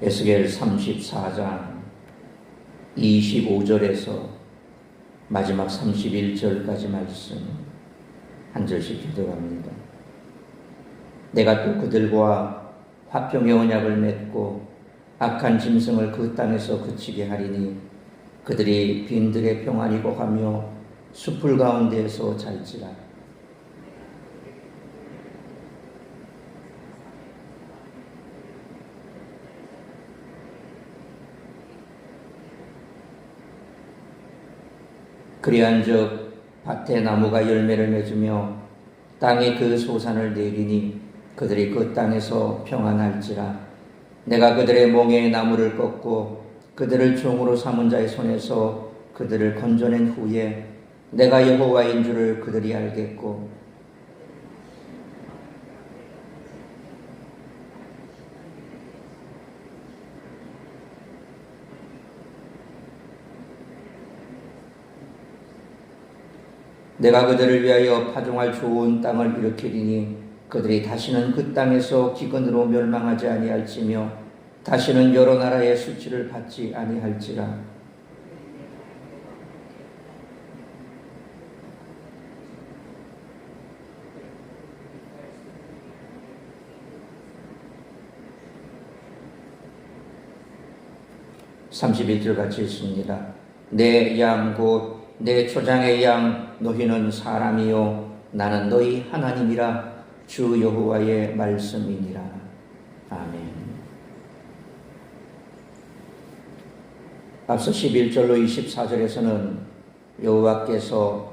에스겔 34장 25절에서 마지막 31절까지 말씀 한 절씩 기도합니다. 내가 또 그들과 화평의 언약을 맺고 악한 짐승을 그 땅에서 그치게 하리니 그들이 빈들의 평안이 거하며 숲풀 가운데에서 잘지라. 그리한즉 밭에 나무가 열매를 맺으며 땅에 그 소산을 내리니 그들이 그 땅에서 평안할지라. 내가 그들의 몽에 나무를 꺾고 그들을 종으로 삼은 자의 손에서 그들을 건져낸 후에 내가 여호와인 줄을 그들이 알겠고 내가 그들을 위하여 파종할 좋은 땅을 일으키리니 그들이 다시는 그 땅에서 기근으로 멸망하지 아니할지며 다시는 여러 나라의 수치를 받지 아니할지라. (31절) 같이 있습니다. 내 양 곧 내 초장의 양 너희는 사람이요 나는 너희 하나님이라. 주 여호와의 말씀이니라. 아멘. 앞서 11절로 24절에서는 여호와께서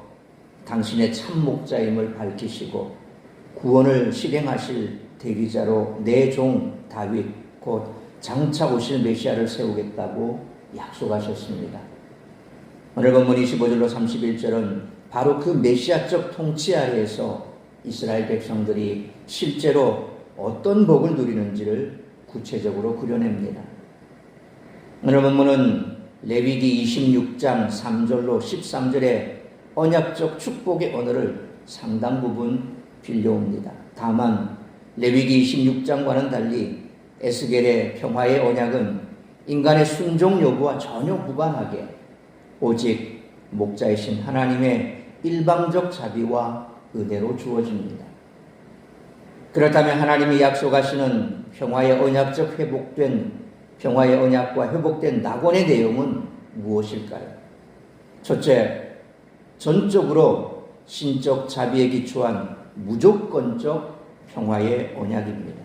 당신의 참 목자임을 밝히시고 구원을 실행하실 대리자로 내 종 다윗 곧 장차 오실 메시아를 세우겠다고 약속하셨습니다. 오늘 본문 25절로 31절은 바로 그 메시아적 통치 아래에서 이스라엘 백성들이 실제로 어떤 복을 누리는지를 구체적으로 그려냅니다. 오늘 본문은 레위기 26장 3절로 13절의 언약적 축복의 언어를 상당 부분 빌려옵니다. 다만 레위기 26장과는 달리 에스겔의 평화의 언약은 인간의 순종 여부와 전혀 무관하게 오직 목자이신 하나님의 일방적 자비와 은혜로 주어집니다. 그렇다면 하나님이 약속하시는 평화의 언약적 회복된 평화의 언약과 회복된 낙원의 내용은 무엇일까요? 첫째, 전적으로 신적 자비에 기초한 무조건적 평화의 언약입니다.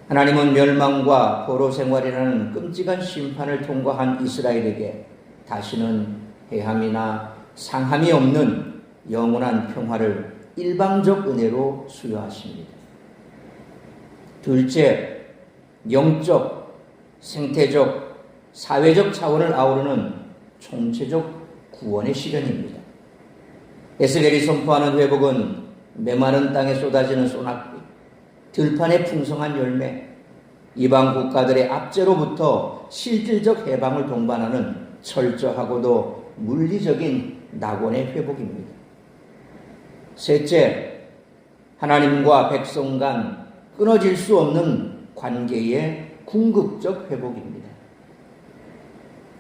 하나님은 멸망과 포로 생활이라는 끔찍한 심판을 통과한 이스라엘에게 다시는 해함이나 상함이 없는 영원한 평화를 일방적 은혜로 수여하십니다. 둘째, 영적, 생태적, 사회적 차원을 아우르는 총체적 구원의 실현입니다. 에스겔이 선포하는 회복은 메마른 땅에 쏟아지는 소낙비, 들판의 풍성한 열매, 이방 국가들의 압제로부터 실질적 해방을 동반하는 철저하고도 물리적인 낙원의 회복입니다. 셋째, 하나님과 백성 간 끊어질 수 없는 관계의 궁극적 회복입니다.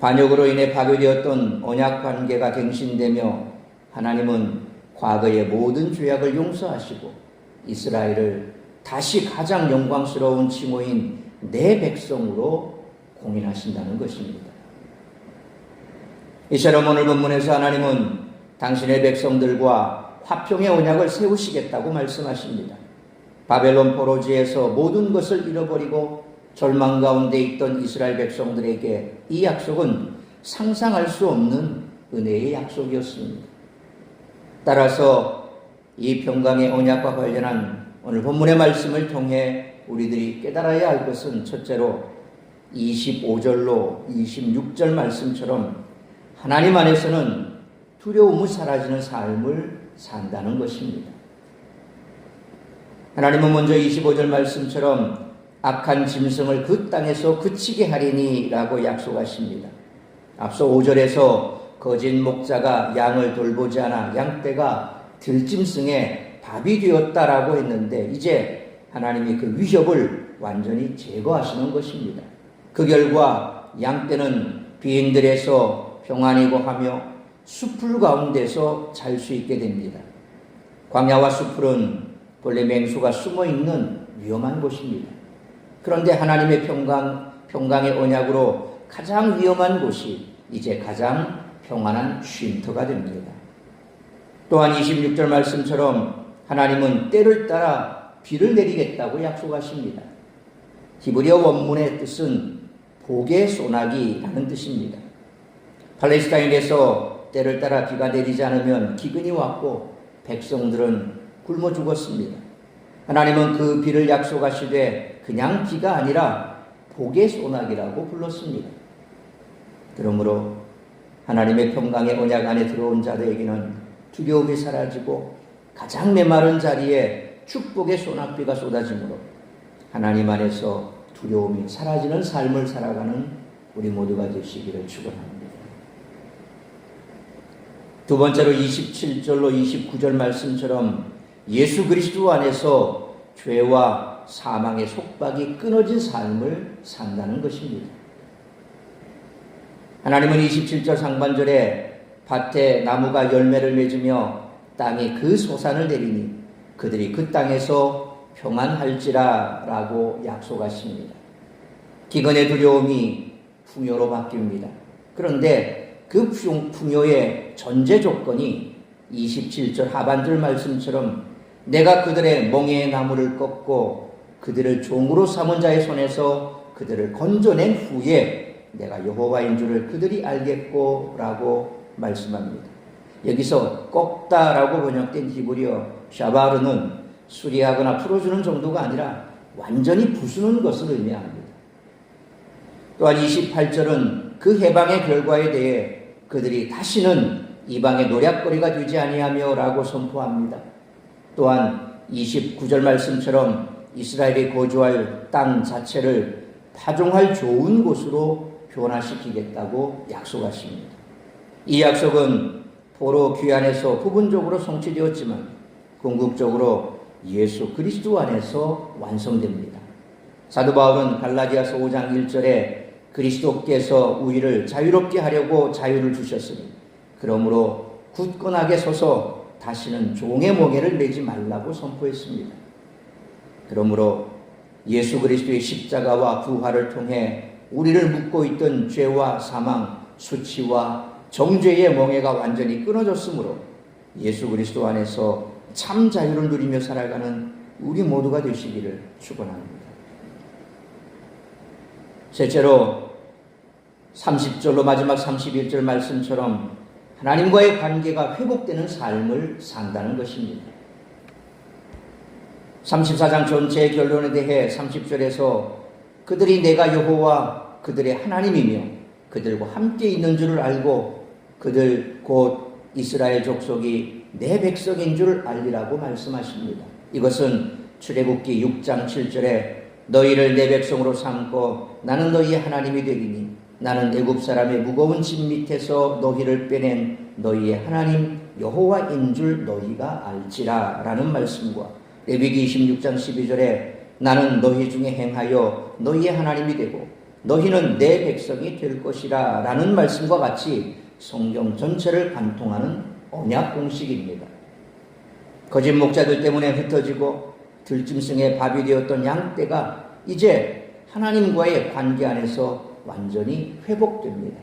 반역으로 인해 파괴되었던 언약 관계가 갱신되며 하나님은 과거의 모든 죄악을 용서하시고 이스라엘을 다시 가장 영광스러운 칭호인 내 백성으로 공인하신다는 것입니다. 이처럼 오늘 본문에서 하나님은 당신의 백성들과 화평의 언약을 세우시겠다고 말씀하십니다. 바벨론 포로지에서 모든 것을 잃어버리고 절망 가운데 있던 이스라엘 백성들에게 이 약속은 상상할 수 없는 은혜의 약속이었습니다. 따라서 이 평강의 언약과 관련한 오늘 본문의 말씀을 통해 우리들이 깨달아야 할 것은 첫째로 25절로 26절 말씀처럼 하나님 안에서는 두려움이 사라지는 삶을 산다는 것입니다. 하나님은 먼저 25절 말씀처럼 악한 짐승을 그 땅에서 그치게 하리니 라고 약속하십니다. 앞서 5절에서 거짓 목자가 양을 돌보지 않아 양떼가 들짐승의 밥이 되었다라고 했는데 이제 하나님이 그 위협을 완전히 제거하시는 것입니다. 그 결과 양떼는 비인들에서 평안이고 하며 숲풀 가운데서 잘 수 있게 됩니다. 광야와 숲풀은 본래 맹수가 숨어있는 위험한 곳입니다. 그런데 하나님의 평강의 언약으로 가장 위험한 곳이 이제 가장 평안한 쉼터가 됩니다. 또한 26절 말씀처럼 하나님은 때를 따라 비를 내리겠다고 약속하십니다. 히브리어 원문의 뜻은 복의 소나기라는 뜻입니다. 팔레스타인에서 때를 따라 비가 내리지 않으면 기근이 왔고 백성들은 굶어 죽었습니다. 하나님은 그 비를 약속하시되 그냥 비가 아니라 복의 소나기라고 불렀습니다. 그러므로 하나님의 평강의 언약 안에 들어온 자들에게는 두려움이 사라지고 가장 메마른 자리에 축복의 소낙비가 쏟아지므로 하나님 안에서 두려움이 사라지는 삶을 살아가는 우리 모두가 되시기를 축원합니다. 두 번째로 27절로 29절 말씀처럼 예수 그리스도 안에서 죄와 사망의 속박이 끊어진 삶을 산다는 것입니다. 하나님은 27절 상반절에 밭에 나무가 열매를 맺으며 땅에 그 소산을 내리니 그들이 그 땅에서 평안할지라 라고 약속하십니다. 기근의 두려움이 풍요로 바뀝니다. 그런데 그 풍요의 전제 조건이 27절 하반절 말씀처럼 내가 그들의 멍에의 나무를 꺾고 그들을 종으로 삼은 자의 손에서 그들을 건져낸 후에 내가 여호와인 줄을 그들이 알겠고 라고 말씀합니다. 여기서 꺾다라고 번역된 히브리어 샤바르는 수리하거나 풀어주는 정도가 아니라 완전히 부수는 것을 의미합니다. 또한 28절은 그 해방의 결과에 대해 그들이 다시는 이방의 노략거리가 되지 아니하며 라고 선포합니다. 또한 29절 말씀처럼 이스라엘이 거주할 땅 자체를 파종할 좋은 곳으로 변화시키겠다고 약속하십니다. 이 약속은 포로 귀환에서 부분적으로 성취되었지만 궁극적으로 예수 그리스도 안에서 완성됩니다. 사도 바울은 갈라디아서 5장 1절에 그리스도께서 우리를 자유롭게 하려고 자유를 주셨으니 그러므로 굳건하게 서서 다시는 종의 멍에를 매지 말라고 선포했습니다. 그러므로 예수 그리스도의 십자가와 부활을 통해 우리를 묶고 있던 죄와 사망, 수치와 정죄의 멍에가 완전히 끊어졌으므로 예수 그리스도 안에서 참 자유를 누리며 살아가는 우리 모두가 되시기를 축원합니다. 셋째로 30절로 마지막 31절 말씀처럼 하나님과의 관계가 회복되는 삶을 산다는 것입니다. 34장 전체의 결론에 대해 30절에서 그들이 내가 여호와 그들의 하나님이며 그들과 함께 있는 줄을 알고 그들 곧 이스라엘 족속이 내 백성인 줄 알리라고 말씀하십니다. 이것은 출애굽기 6장 7절에 너희를 내 백성으로 삼고 나는 너희의 하나님이 되리니 나는 애굽 사람의 무거운 짐 밑에서 너희를 빼낸 너희의 하나님 여호와인 줄 너희가 알지라 라는 말씀과 레위기 26장 12절에 나는 너희 중에 행하여 너희의 하나님이 되고 너희는 내 백성이 될 것이라 라는 말씀과 같이 성경 전체를 관통하는 언약 공식입니다. 거짓 목자들 때문에 흩어지고 들짐승의 밥이 되었던 양떼가 이제 하나님과의 관계 안에서 완전히 회복됩니다.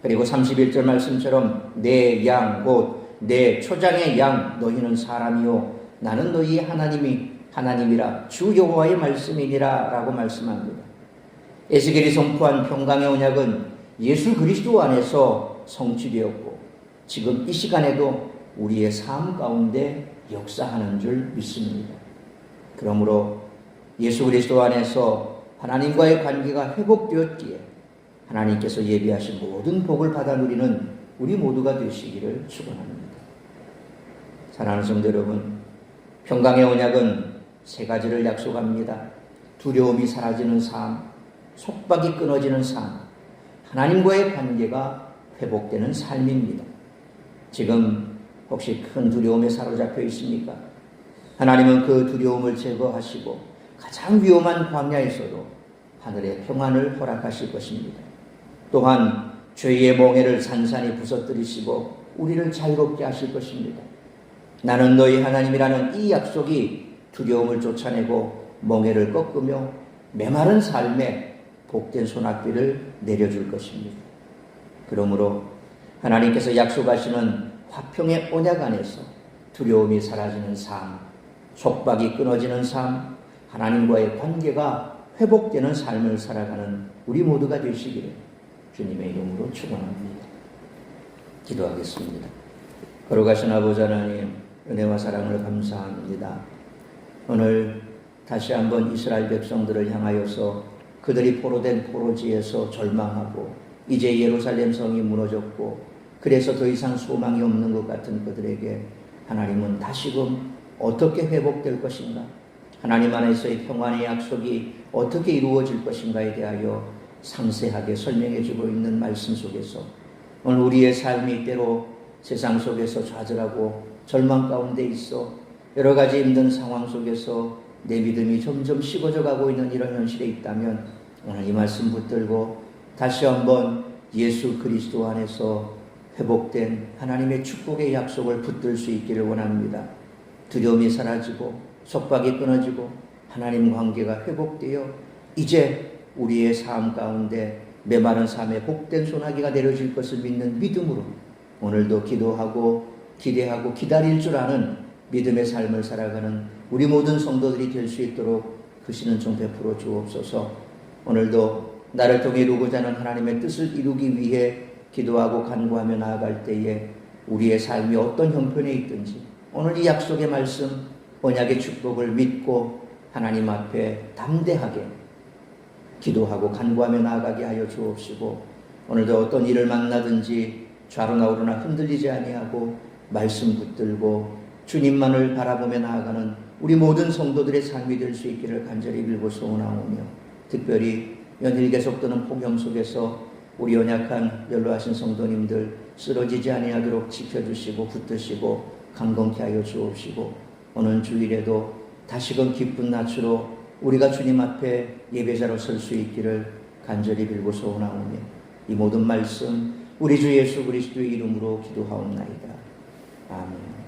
그리고 31절 말씀처럼 내 양 곧 내 초장의 양 너희는 사람이요 나는 너희의 하나님이라 주 여호와의 말씀이니라 라고 말씀합니다. 에스겔이 선포한 평강의 언약은 예수 그리스도 안에서 성취되었고 지금 이 시간에도 우리의 삶 가운데 역사하는 줄 믿습니다. 그러므로 예수 그리스도 안에서 하나님과의 관계가 회복되었기에 하나님께서 예비하신 모든 복을 받아 누리는 우리 모두가 되시기를 축원합니다. 사랑하는 성도 여러분, 평강의 언약은 세 가지를 약속합니다. 두려움이 사라지는 삶, 속박이 끊어지는 삶, 하나님과의 관계가 회복되는 삶입니다. 지금 혹시 큰 두려움에 사로잡혀 있습니까? 하나님은 그 두려움을 제거하시고 가장 위험한 광야에서도 하늘의 평안을 허락하실 것입니다. 또한 죄의 멍에를 산산히 부서뜨리시고 우리를 자유롭게 하실 것입니다. 나는 너희 하나님이라는 이 약속이 두려움을 쫓아내고 멍에를 꺾으며 메마른 삶에 복된 소낙비를 내려줄 것입니다. 그러므로 하나님께서 약속하시는 화평의 언약 안에서 두려움이 사라지는 삶, 속박이 끊어지는 삶, 하나님과의 관계가 회복되는 삶을 살아가는 우리 모두가 되시기를 주님의 이름으로 축원합니다. 기도하겠습니다. 거룩하신 아버지 하나님, 은혜와 사랑을 감사합니다. 오늘 다시 한번 이스라엘 백성들을 향하여서 그들이 포로된 포로지에서 절망하고 이제 예루살렘 성이 무너졌고 그래서 더 이상 소망이 없는 것 같은 그들에게 하나님은 다시금 어떻게 회복될 것인가, 하나님 안에서의 평안의 약속이 어떻게 이루어질 것인가에 대하여 상세하게 설명해 주고 있는 말씀 속에서 오늘 우리의 삶이 때로 세상 속에서 좌절하고 절망 가운데 있어 여러 가지 힘든 상황 속에서 내 믿음이 점점 식어져 가고 있는 이런 현실에 있다면 오늘 이 말씀 붙들고 다시 한번 예수 그리스도 안에서 회복된 하나님의 축복의 약속을 붙들 수 있기를 원합니다. 두려움이 사라지고 속박이 끊어지고 하나님 관계가 회복되어 이제 우리의 삶 가운데 메마른 삶에 복된 소나기가 내려질 것을 믿는 믿음으로 오늘도 기도하고 기대하고 기다릴 줄 아는 믿음의 삶을 살아가는 우리 모든 성도들이 될 수 있도록 크시는 종 베풀어 주옵소서. 오늘도 나를 통해 이루고자 하는 하나님의 뜻을 이루기 위해 기도하고 간구하며 나아갈 때에 우리의 삶이 어떤 형편에 있든지 오늘 이 약속의 말씀, 언약의 축복을 믿고 하나님 앞에 담대하게 기도하고 간구하며 나아가게 하여 주옵시고 오늘도 어떤 일을 만나든지 좌로나 우로나 흔들리지 아니하고 말씀 붙들고 주님만을 바라보며 나아가는 우리 모든 성도들의 삶이 될 수 있기를 간절히 빌고 소원하오며 특별히 연일 계속되는 폭염 속에서 우리 연약한 연로하신 성도님들 쓰러지지 아니하도록 지켜주시고 붙드시고 강건케 하여 주옵시고 오늘 주일에도 다시금 기쁜 낯으로 우리가 주님 앞에 예배자로 설 수 있기를 간절히 빌고 소원하오며 이 모든 말씀 우리 주 예수 그리스도의 이름으로 기도하옵나이다. 아멘.